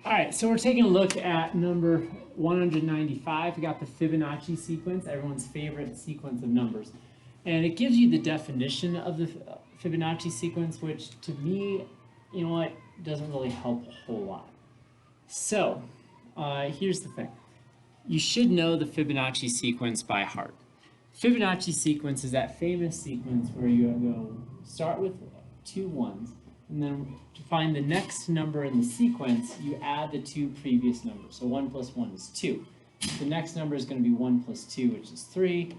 All right, so we're taking a look at number 195. We got the Fibonacci sequence, everyone's favorite sequence of numbers. And it gives you the definition of the Fibonacci sequence, which to me, you know what, doesn't really help a whole lot. So here's the thing. You should know the Fibonacci sequence by heart. Fibonacci sequence is that famous sequence where you go start with two ones, and then to find the next number in the sequence, you add the two previous numbers. So 1 plus 1 is 2. The next number is going to be 1 plus 2, which is 3.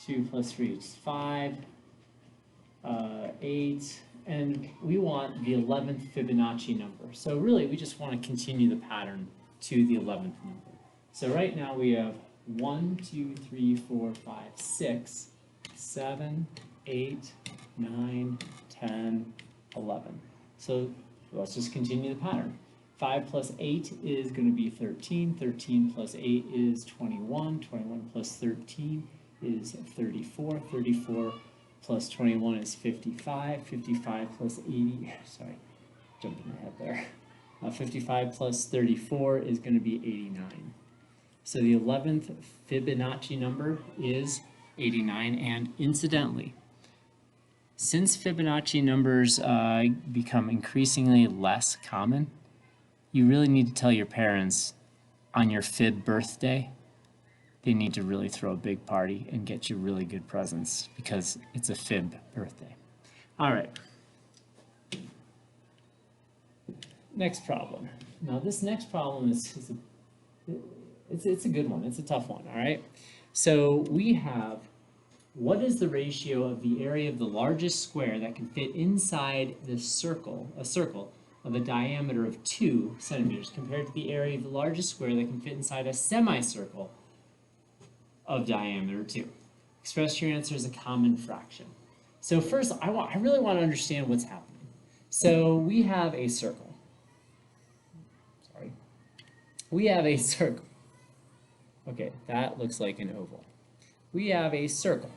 2 plus 3 is 5. 8. And we want the 11th Fibonacci number. So really, we just want to continue the pattern to the 11th number. So right now we have 1, 2, 3, 4, 5, 6, 7, 8, 9, 10, 11. So let's just continue the pattern. 5 plus 8 is going to be 13. 13 plus 8 is 21. 21 plus 13 is 34. 34 plus 21 is 55. 55 plus 80, sorry, jumping ahead there. 55 plus 34 is going to be 89. So the 11th Fibonacci number is 89, and incidentally, since Fibonacci numbers become increasingly less common, you really need to tell your parents on your Fib birthday, they need to really throw a big party and get you really good presents because it's a Fib birthday. All right. Next problem. Now this next problem is it's a good one. It's a tough one, all right? So we have, what is the ratio of the area of the largest square that can fit inside this circle, a circle of a diameter of 2 centimeters, compared to the area of the largest square that can fit inside a semicircle of diameter 2? Express your answer as a common fraction. So first, I really want to understand what's happening. So we have a circle. Sorry. We have a circle. Okay, that looks like an oval. We have a circle.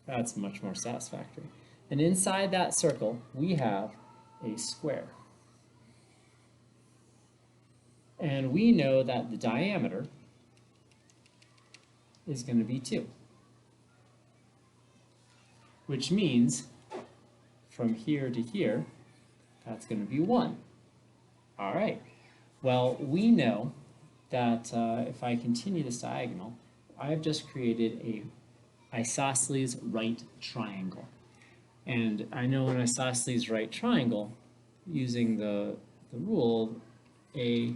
That's much more satisfactory. And inside that circle, we have a square. And we know that the diameter is going to be 2. Which means from here to here, that's going to be 1. All right. Well, we know that if I continue this diagonal, I've just created a isosceles right triangle. And I know an isosceles right triangle, using the rule, if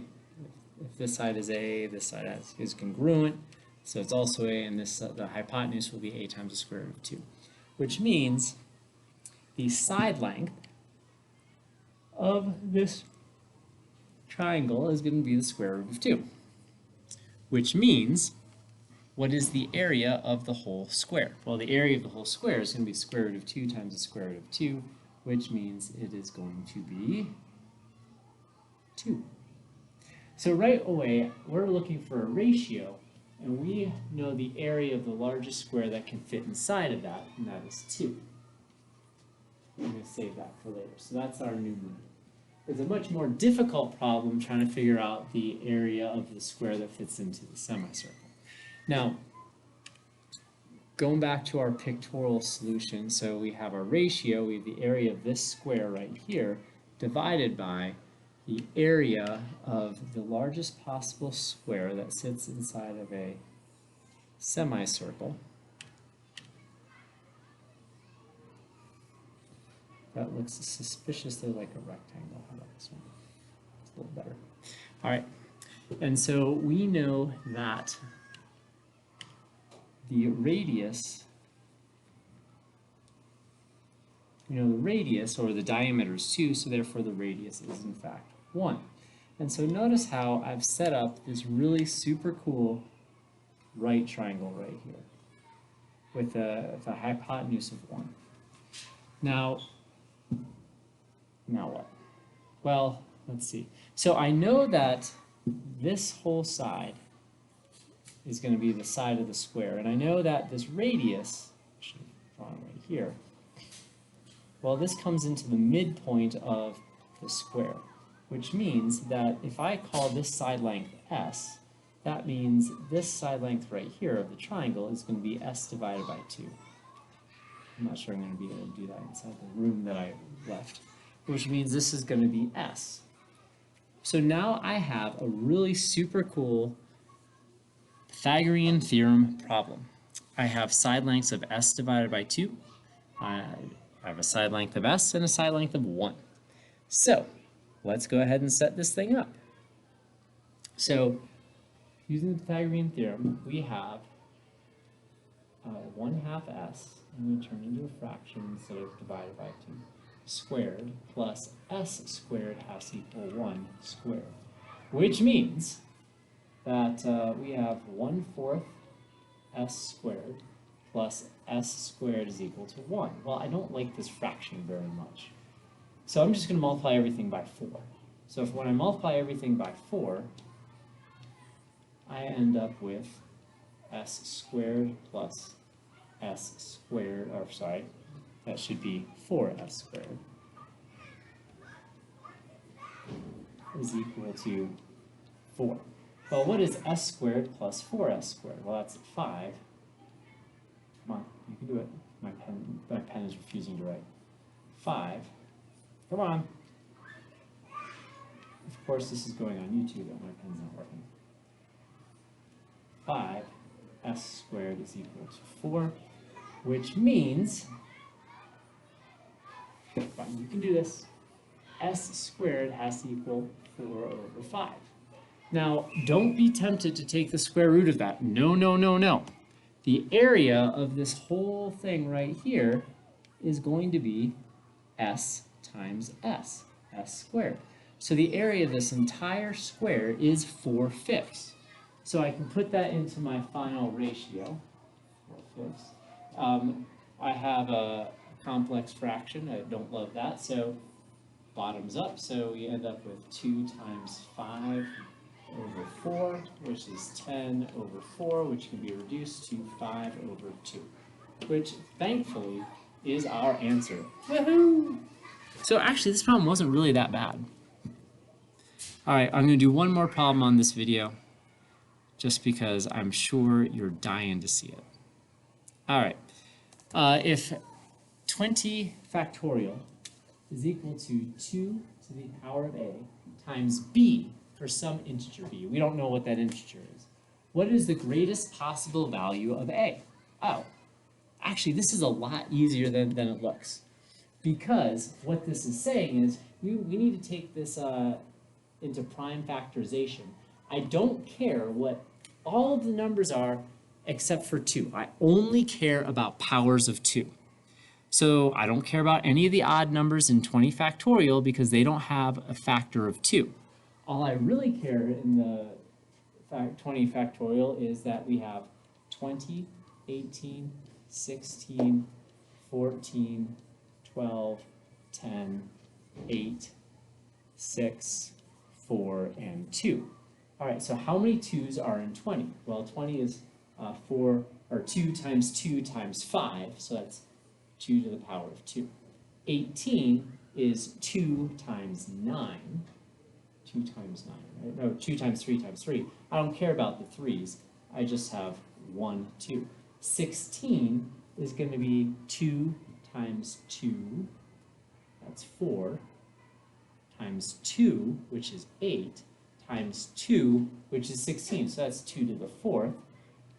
this side is A, this side is congruent, so it's also A, and this the hypotenuse will be A times the square root of 2, which means the side length of this triangle is going to be the square root of 2, which means, what is the area of the whole square? Well, the area of the whole square is going to be square root of 2 times the square root of 2, which means it is going to be 2. So right away, we're looking for a ratio, and we know the area of the largest square that can fit inside of that, and that is 2. I'm going to save that for later. So that's our numerator. It's a much more difficult problem trying to figure out the area of the square that fits into the semicircle. Now, going back to our pictorial solution, so we have our ratio, we have the area of this square right here, divided by the area of the largest possible square that sits inside of a semicircle. That looks suspiciously like a rectangle. How about this one? It's a little better. All right, and so we know that the radius, the radius, or the diameter, is 2, so therefore the radius is in fact 1. And so notice how I've set up this really super cool right triangle right here with a hypotenuse of 1. Now what? Well, let's see. So I know that this whole side is going to be the side of the square, and I know that this radius, I should have drawn right here, well, this comes into the midpoint of the square. which means that if I call this side length s, that means this side length right here of the triangle is going to be s divided by 2. I'm not sure I'm going to be able to do that inside the room that I left, which means this is going to be s. So now I have a really super cool Pythagorean theorem problem. I have side lengths of s divided by 2. I have a side length of s and a side length of 1. So let's go ahead and set this thing up. So using the Pythagorean theorem, we have 1/2 s, I'm going to turn into a fraction instead of divided by 2, squared plus s squared has to equal 1 squared, which means that we have 1/4 s squared plus s squared is equal to 1. Well, I don't like this fraction very much, so I'm just going to multiply everything by 4. So when I multiply everything by 4, I end up with s squared plus s squared, or sorry, that should be 4s squared is equal to 4. Well, what is s squared plus 4s squared? Well, that's 5. Come on, you can do it. My pen is refusing to write. 5. Come on. Of course, this is going on YouTube, but my pen's not working. 5s squared is equal to 4, which means, fine, you can do this, s squared has to equal 4 over 5. Now, don't be tempted to take the square root of that. No, no, no, no. The area of this whole thing right here is going to be s times s squared. So the area of this entire square is 4/5. So I can put that into my final ratio, 4/5. I have a complex fraction. I don't love that, so bottoms up. So we end up with 2 times 5 over 4, which is 10 over 4, which can be reduced to 5 over 2, which thankfully is our answer. Woohoo! So actually, this problem wasn't really that bad. All right, I'm going to do one more problem on this video, just because I'm sure you're dying to see it. All right, if 20 factorial is equal to 2 to the power of a times b for some integer b, we don't know what that integer is, what is the greatest possible value of a? Oh, actually, this is a lot easier than it looks, because what this is saying is we need to take this into prime factorization. I don't care what all of the numbers are except for 2. I only care about powers of 2. So I don't care about any of the odd numbers in 20 factorial because they don't have a factor of 2. All I really care in the 20 factorial is that we have 20, 18, 16, 14, 12, 10, 8, 6, 4, and 2. All right, so how many 2's are in 20? Well, 20 is 2 times 2 times 5, so that's 2 to the power of 2. 18 is 2 times 9. 2 times 9, right? No, 2 times 3 times 3. I don't care about the 3's. I just have 1, 2. 16 is going to be 2 times 2, that's 4, times 2, which is 8, times 2, which is 16, so that's 2 to the 4th.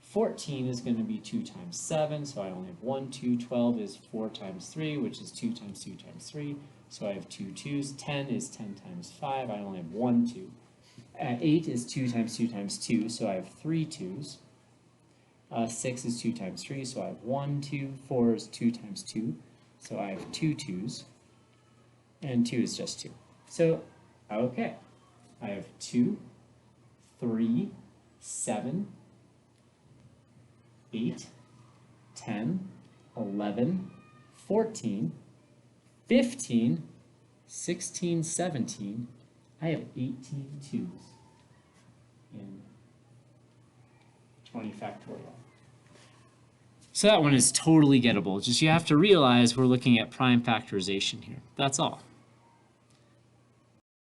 14 is going to be 2 times 7, so I only have 1, 2. 12 is 4 times 3, which is 2 times 2 times 3, so I have 2 2's. 10 is 10 times 5, I only have 1 2. 8 is 2 times 2 times 2, so I have 3 2's. 6 is 2 times 3, so I have 1 2. 4 is 2 times 2, so I have 2 2's. And 2 is just 2. So, okay, I have 2, 3, 7, 8, 10, 11, 14, 15, 16, 17. I have 18 2's in 20 factorial. So that one is totally gettable. Just you have to realize we're looking at prime factorization here. That's all.